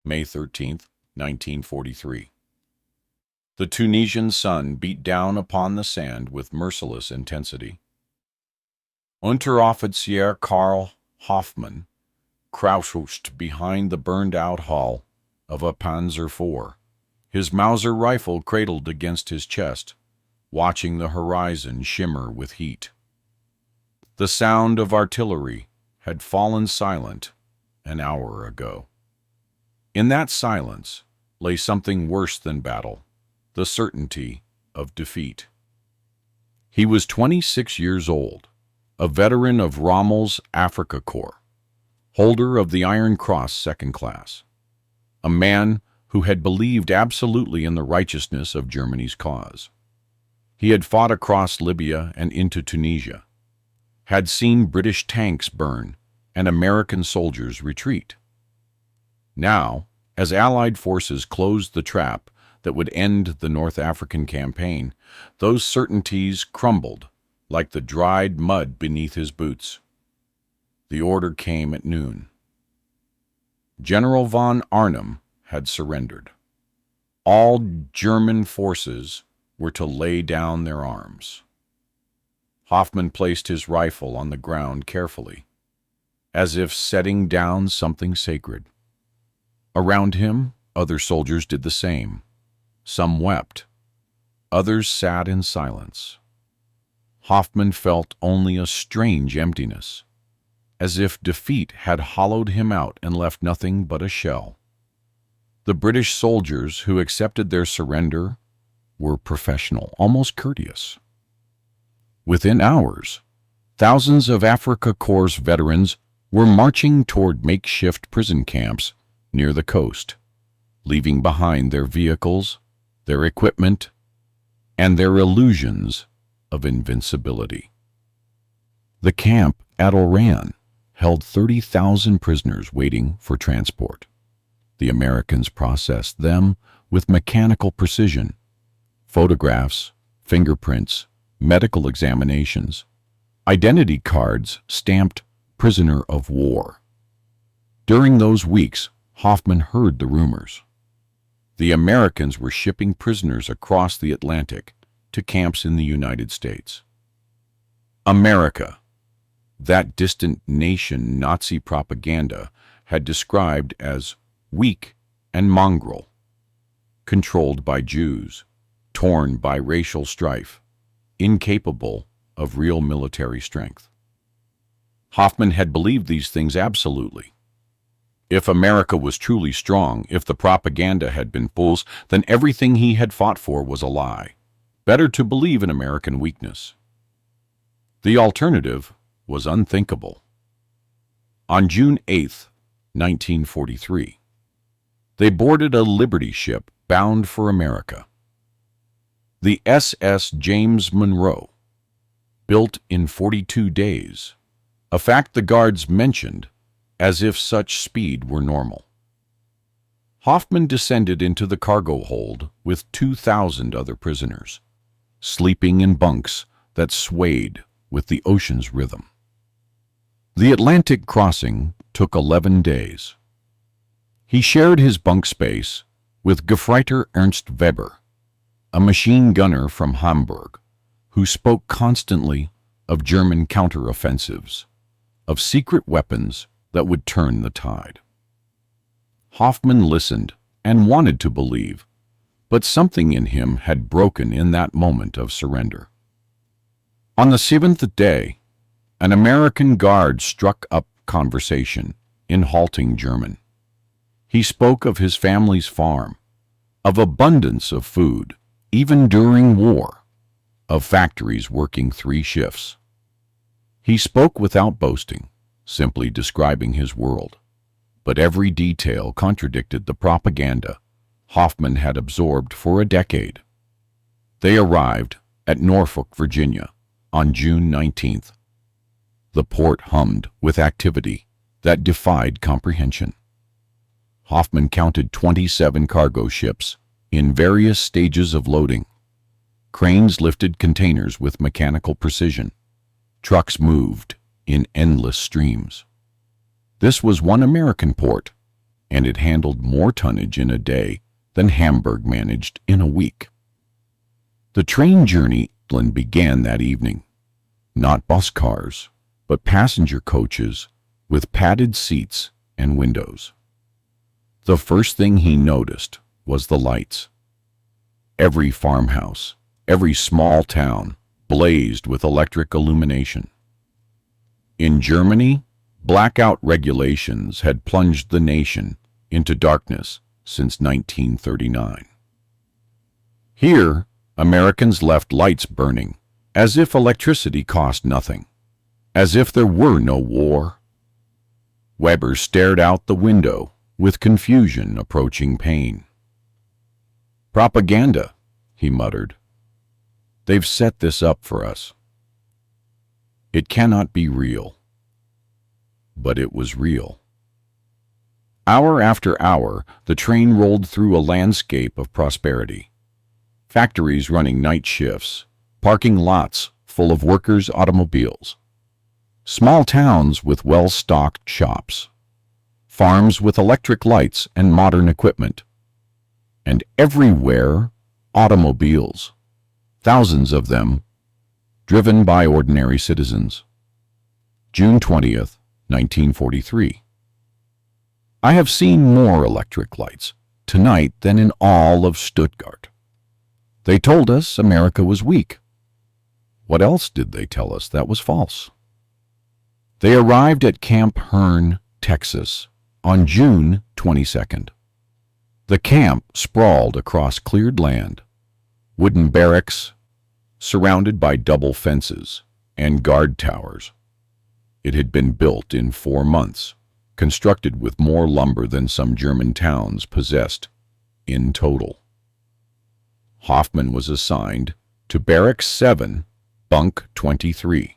May 13, 1943. The Tunisian sun beat down upon the sand with merciless intensity. Unteroffizier Karl Hoffman crouched behind the burned-out hull of a Panzer IV, his Mauser rifle cradled against his chest, watching the horizon shimmer with heat. The sound of artillery had fallen silent an hour ago. In that silence lay something worse than battle, the certainty of defeat. He was 26 years old, a veteran of Rommel's Afrika Corps, holder of the Iron Cross Second Class, a man who had believed absolutely in the righteousness of Germany's cause. He had fought across Libya and into Tunisia, had seen British tanks burn and American soldiers retreat. Now, as Allied forces closed the trap that would end the North African campaign, those certainties crumbled like the dried mud beneath his boots. The order came at noon. General von Arnim had surrendered. All German forces were to lay down their arms. Hoffman placed his rifle on the ground carefully, as if setting down something sacred. Around him, other soldiers did the same. Some wept. Others sat in silence. Hoffman felt only a strange emptiness, as if defeat had hollowed him out and left nothing but a shell. The British soldiers who accepted their surrender were professional, almost courteous. Within hours, thousands of Afrika Corps veterans were marching toward makeshift prison camps near the coast, leaving behind their vehicles, their equipment, and their illusions of invincibility. The camp at Oran held 30,000 prisoners waiting for transport. The Americans processed them with mechanical precision. Photographs, fingerprints, medical examinations, identity cards stamped prisoner of war. During those weeks, Hoffman heard the rumors. The Americans were shipping prisoners across the Atlantic to camps in the United States. America, that distant nation Nazi propaganda had described as weak and mongrel, controlled by Jews, torn by racial strife, incapable of real military strength. Hoffman had believed these things absolutely. If America was truly strong, if the propaganda had been fools, then everything he had fought for was a lie. Better to believe in American weakness. The alternative was unthinkable. On June 8, 1943, they boarded a Liberty ship bound for America. The SS James Monroe, built in 42 days, a fact the guards mentioned as if such speed were normal. Hoffman descended into the cargo hold with 2,000 other prisoners, sleeping in bunks that swayed with the ocean's rhythm. The Atlantic crossing took 11 days. He shared his bunk space with Gefreiter Ernst Weber, a machine gunner from Hamburg, who spoke constantly of German counteroffensives, of secret weapons that would turn the tide. Hoffman listened and wanted to believe, but something in him had broken in that moment of surrender. On the 7th day, an American guard struck up conversation in halting German. He spoke of his family's farm, of abundance of food, even during war, of factories working 3 shifts. He spoke without boasting, simply describing his world, but every detail contradicted the propaganda Hoffman had absorbed for a decade. They arrived at Norfolk, Virginia, on June 19th. The port hummed with activity that defied comprehension. Hoffman counted 27 cargo ships in various stages of loading. Cranes lifted containers with mechanical precision. Trucks moved in endless streams. This was one American port, and it handled more tonnage in a day than Hamburg managed in a week. The train journey began that evening. Not bus cars, but passenger coaches with padded seats and windows. The first thing he noticed was the lights. Every farmhouse, every small town blazed with electric illumination. In Germany, blackout regulations had plunged the nation into darkness since 1939. Here, Americans left lights burning, as if electricity cost nothing, as if there were no war. Weber stared out the window with confusion approaching pain. "Propaganda," he muttered. "They've set this up for us. It cannot be real." But it was real. Hour after hour, the train rolled through a landscape of prosperity. Factories running night shifts, parking lots full of workers' automobiles, small towns with well-stocked shops, farms with electric lights and modern equipment, and everywhere automobiles, thousands of them, driven by ordinary citizens. June 20th, 1943. I have seen more electric lights tonight than in all of Stuttgart. They told us America was weak. What else did they tell us that was false? They arrived at Camp Hearne, Texas, on June 22nd. The camp sprawled across cleared land, wooden barracks surrounded by double fences and guard towers. It had been built in 4 months, constructed with more lumber than some German towns possessed in total. Hoffman was assigned to Barracks 7, Bunk 23.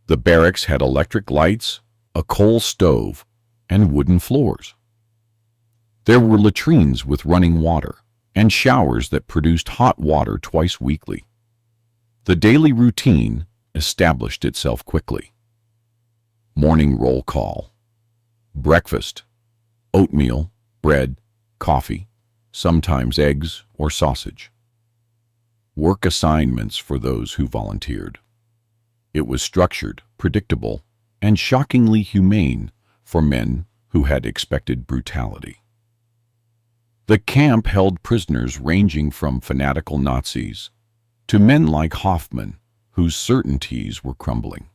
The barracks had electric lights, a coal stove, and wooden floors. There were latrines with running water and showers that produced hot water twice weekly. The daily routine established itself quickly. Morning roll call. Breakfast. Oatmeal, bread, coffee, sometimes eggs or sausage. Work assignments for those who volunteered. It was structured, predictable, and shockingly humane for men who had expected brutality. The camp held prisoners ranging from fanatical Nazis to men like Hoffman, whose certainties were crumbling.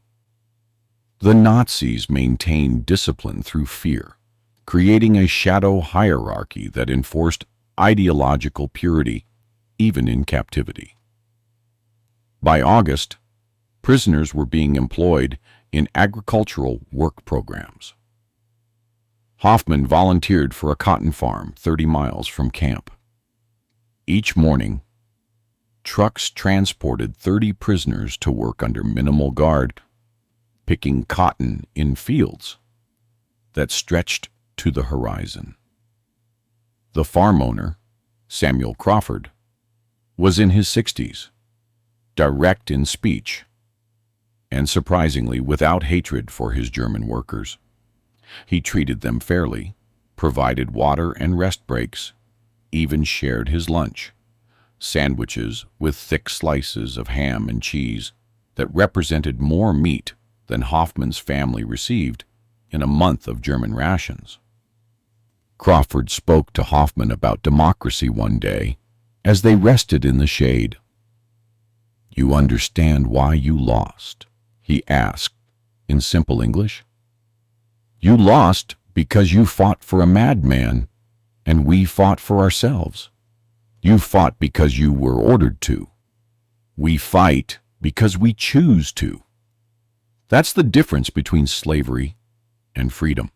The Nazis maintained discipline through fear, creating a shadow hierarchy that enforced ideological purity even in captivity. By August, prisoners were being employed in agricultural work programs. Hoffman volunteered for a cotton farm 30 miles from camp. Each morning, trucks transported 30 prisoners to work under minimal guard, picking cotton in fields that stretched to the horizon. The farm owner, Samuel Crawford, was in his 60s, direct in speech, and surprisingly without hatred for his German workers. He treated them fairly, provided water and rest breaks, even shared his lunch, sandwiches with thick slices of ham and cheese that represented more meat than Hoffman's family received in a month of German rations. Crawford spoke to Hoffman about democracy one day as they rested in the shade. "You understand why you lost?" he asked in simple English. "You lost because you fought for a madman, and we fought for ourselves. You fought because you were ordered to. We fight because we choose to. That's the difference between slavery and freedom."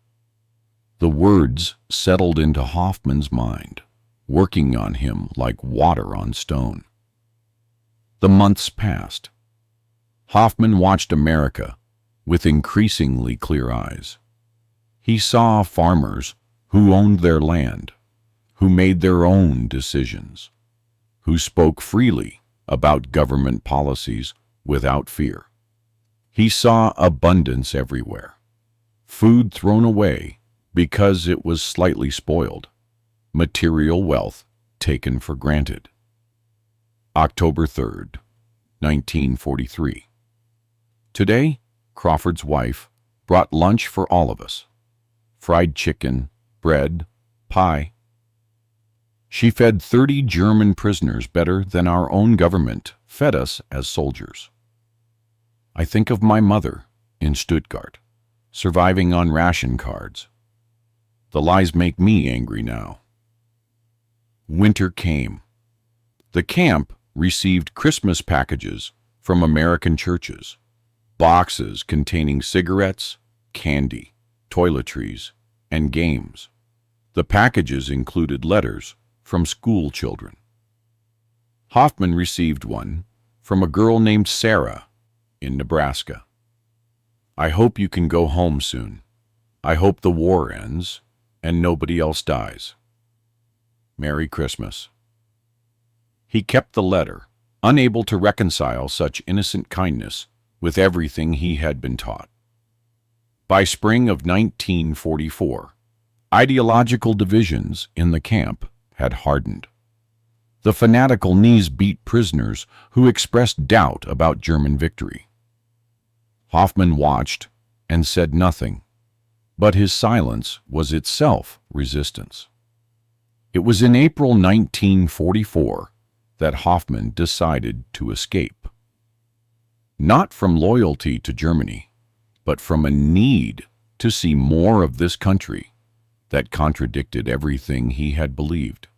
The words settled into Hoffman's mind, working on him like water on stone. The months passed. Hoffman watched America with increasingly clear eyes. He saw farmers who owned their land, who made their own decisions, who spoke freely about government policies without fear. He saw abundance everywhere, food thrown away because it was slightly spoiled. Material wealth taken for granted. October 3rd, 1943. Today, Crawford's wife brought lunch for all of us. Fried chicken, bread, pie. She fed 30 German prisoners better than our own government fed us as soldiers. I think of my mother in Stuttgart, surviving on ration cards. The lies make me angry now. Winter came. The camp received Christmas packages from American churches, boxes containing cigarettes, candy, toiletries, and games. The packages included letters from school children. Hoffman received one from a girl named Sarah in Nebraska. I hope you can go home soon. I hope the war ends and nobody else dies. Merry Christmas. He kept the letter, unable to reconcile such innocent kindness with everything he had been taught. By spring of 1944, ideological divisions in the camp had hardened. The fanatical knees-beat prisoners who expressed doubt about German victory. Hoffman watched and said nothing, but his silence was itself resistance. It was in April 1944 that Hoffman decided to escape. Not from loyalty to Germany, but from a need to see more of this country that contradicted everything he had believed.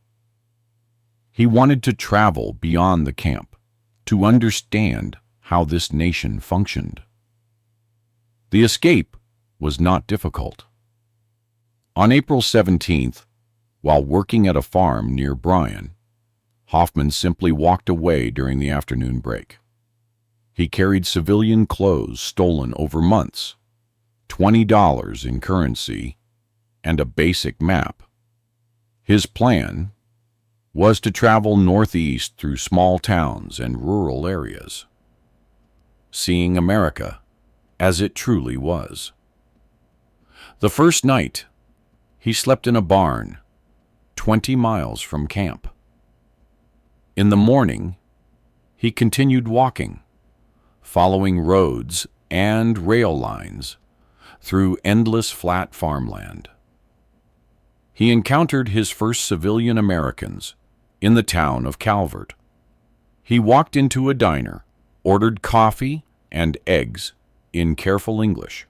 He wanted to travel beyond the camp to understand how this nation functioned. The escape was not difficult. On April 17th, while working at a farm near Bryan, Hoffman simply walked away during the afternoon break. He carried civilian clothes stolen over months, $20 in currency, and a basic map. His plan was to travel northeast through small towns and rural areas, seeing America as it truly was. The first night, he slept in a barn 20 miles from camp. In the morning, he continued walking, following roads and rail lines through endless flat farmland. He encountered his first civilian Americans in the town of Calvert. He walked into a diner, ordered coffee and eggs in careful English.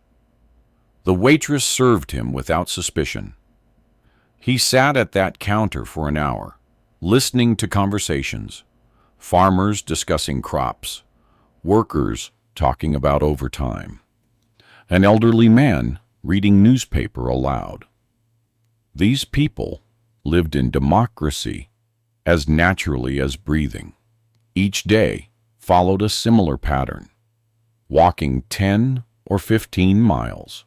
The waitress served him without suspicion. He sat at that counter for an hour, listening to conversations, farmers discussing crops, workers talking about overtime, an elderly man reading newspaper aloud. These people lived in democracy as naturally as breathing. Each day followed a similar pattern, walking 10 or 15 miles,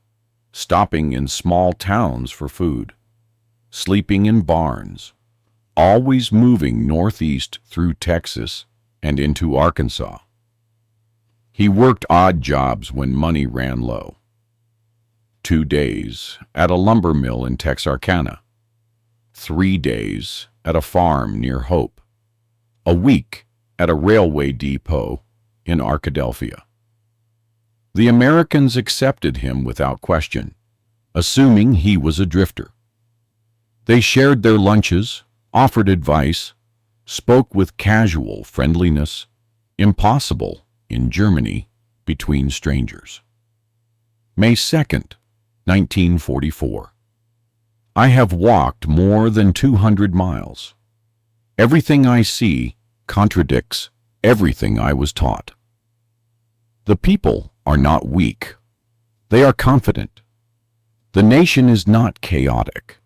stopping in small towns for food, sleeping in barns, always moving northeast through Texas and into Arkansas. He worked odd jobs when money ran low. 2 days at a lumber mill in Texarkana, 3 days at a farm near Hope, a week at a railway depot in Arkadelphia. The Americans accepted him without question, assuming he was a drifter. They shared their lunches, offered advice, spoke with casual friendliness, impossible in Germany between strangers. May 2nd, 1944. I have walked more than 200 miles. Everything I see contradicts everything I was taught. The people are not weak. They are confident. The nation is not chaotic.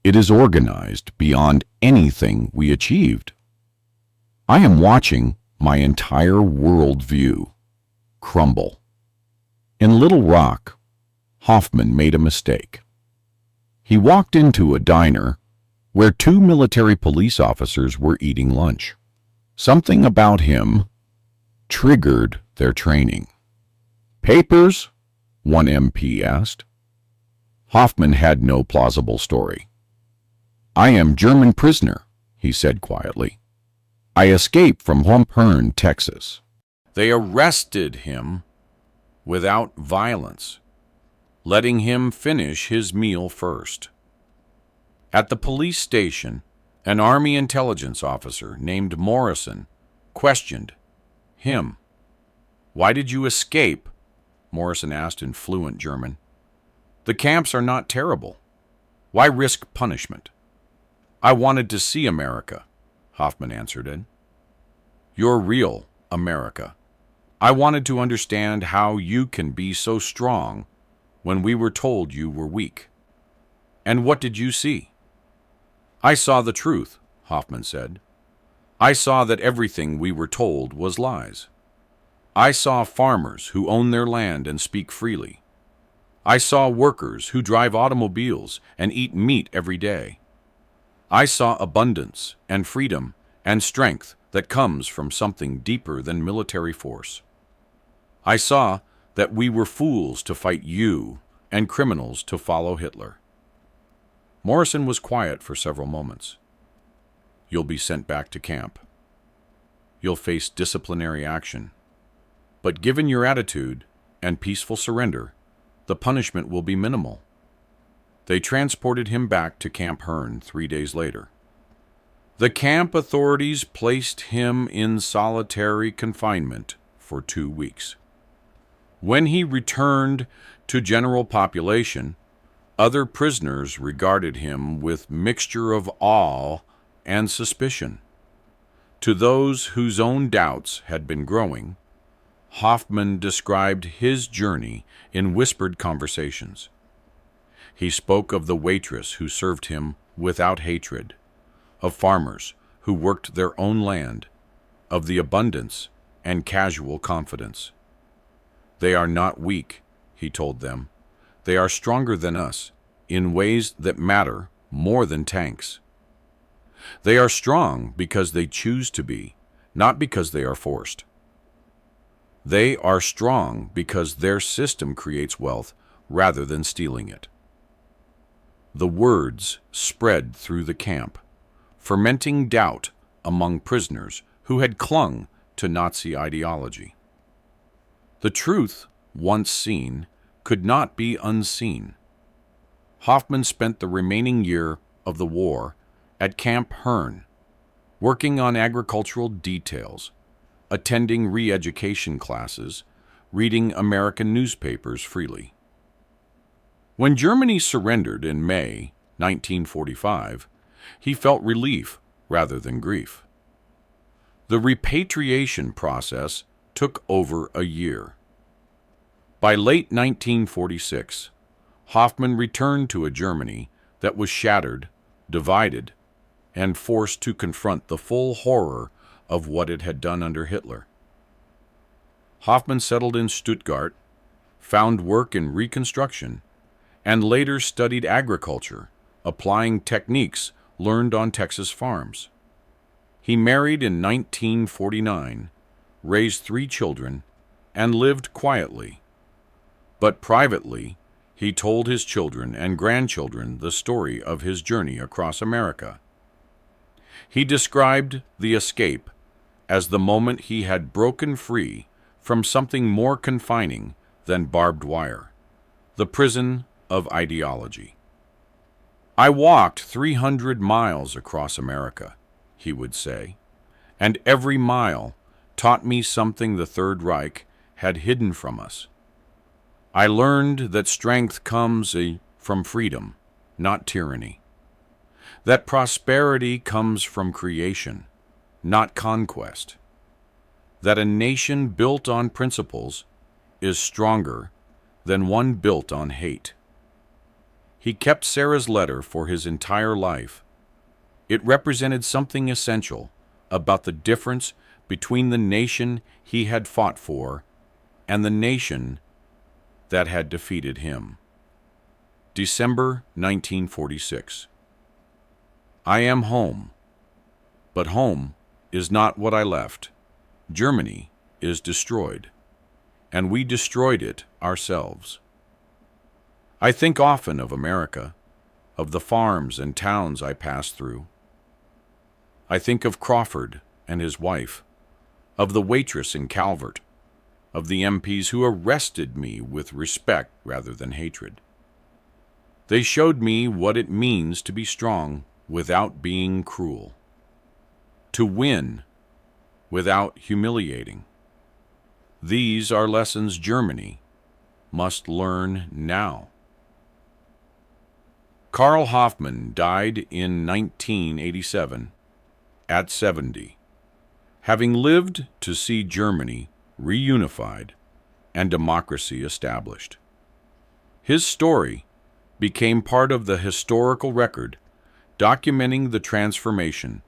It is organized beyond anything we achieved. I am watching my entire worldview crumble. In Little Rock, Hoffman made a mistake. He walked into a diner where 2 military police officers were eating lunch. Something about him triggered their training. "Papers?" one MP asked. Hoffman had no plausible story. "I am German prisoner," he said quietly. "I escaped from Camp Hearne, Texas." They arrested him without violence, letting him finish his meal first. At the police station, an Army intelligence officer named Morrison questioned him. "Why did you escape?" Morrison asked in fluent German. "The camps are not terrible. Why risk punishment?" "I wanted to see America," Hoffman answered it. "Your real America. I wanted to understand how you can be so strong when we were told you were weak." "And what did you see?" "I saw the truth," Hoffman said. "I saw that everything we were told was lies. I saw farmers who own their land and speak freely. I saw workers who drive automobiles and eat meat every day. I saw abundance and freedom and strength that comes from something deeper than military force. I saw that we were fools to fight you and criminals to follow Hitler." Morrison was quiet for several moments. "You'll be sent back to camp. You'll face disciplinary action. But given your attitude and peaceful surrender, the punishment will be minimal." They transported him back to Camp Hearne 3 days later. The camp authorities placed him in solitary confinement for 2 weeks. When he returned to general population, other prisoners regarded him with mixture of awe and suspicion. To those whose own doubts had been growing, Hoffman described his journey in whispered conversations. He spoke of the waitress who served him without hatred, of farmers who worked their own land, of the abundance and casual confidence. "They are not weak," he told them. "They are stronger than us in ways that matter more than tanks. They are strong because they choose to be, not because they are forced. They are strong because their system creates wealth rather than stealing it." The words spread through the camp, fermenting doubt among prisoners who had clung to Nazi ideology. The truth, once seen, could not be unseen. Hoffman spent the remaining year of the war at Camp Hearne, working on agricultural details, attending re-education classes, reading American newspapers freely. When Germany surrendered in May 1945, he felt relief rather than grief. The repatriation process took over a year. By late 1946, Hoffman returned to a Germany that was shattered, divided, and forced to confront the full horror of what it had done under Hitler. Hoffman settled in Stuttgart, found work in reconstruction, and later studied agriculture, applying techniques learned on Texas farms. He married in 1949, raised 3 children, and lived quietly. But privately, he told his children and grandchildren the story of his journey across America. He described the escape as the moment he had broken free from something more confining than barbed wire, the prison of ideology. "I walked 300 miles across America," he would say, "and every mile taught me something the Third Reich had hidden from us. I learned that strength comes from freedom, not tyranny. That prosperity comes from creation, not conquest. That a nation built on principles is stronger than one built on hate." He kept Sarah's letter for his entire life. It represented something essential about the difference between the nation he had fought for and the nation that had defeated him. December 1946. "I am home, but home is not what I left. Germany is destroyed, and we destroyed it ourselves. I think often of America, of the farms and towns I passed through. I think of Crawford and his wife, of the waitress in Calvert, of the MPs who arrested me with respect rather than hatred. They showed me what it means to be strong without being cruel, to win without humiliating. These are lessons Germany must learn now. Karl Hoffman died in 1987 at 70, having lived to see Germany reunified and democracy established. His story became part of the historical record documenting the transformation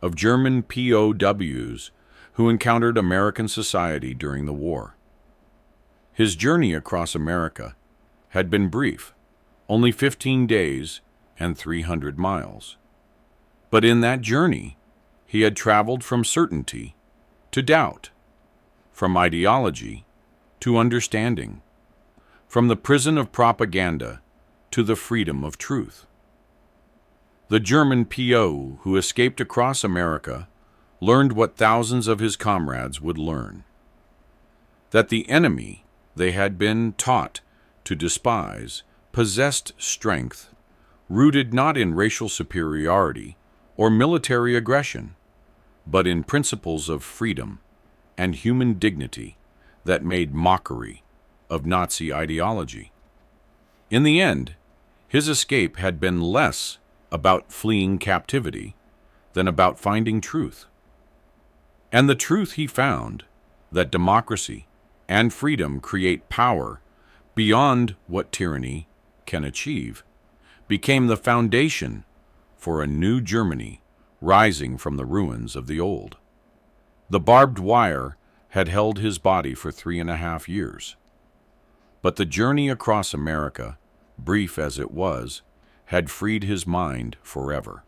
of German POWs who encountered American society during the war. His journey across America had been brief, only 15 days and 300 miles. But in that journey, he had traveled from certainty to doubt, from ideology to understanding, from the prison of propaganda to the freedom of truth. The German PO who escaped across America learned what thousands of his comrades would learn: that the enemy they had been taught to despise possessed strength rooted not in racial superiority or military aggression, but in principles of freedom and human dignity that made mockery of Nazi ideology. In the end, his escape had been less about fleeing captivity than about finding truth. And the truth he found, that democracy and freedom create power beyond what tyranny can achieve, became the foundation for a new Germany rising from the ruins of the old. The barbed wire had held his body for 3.5 years. But the journey across America, brief as it was, had freed his mind forever.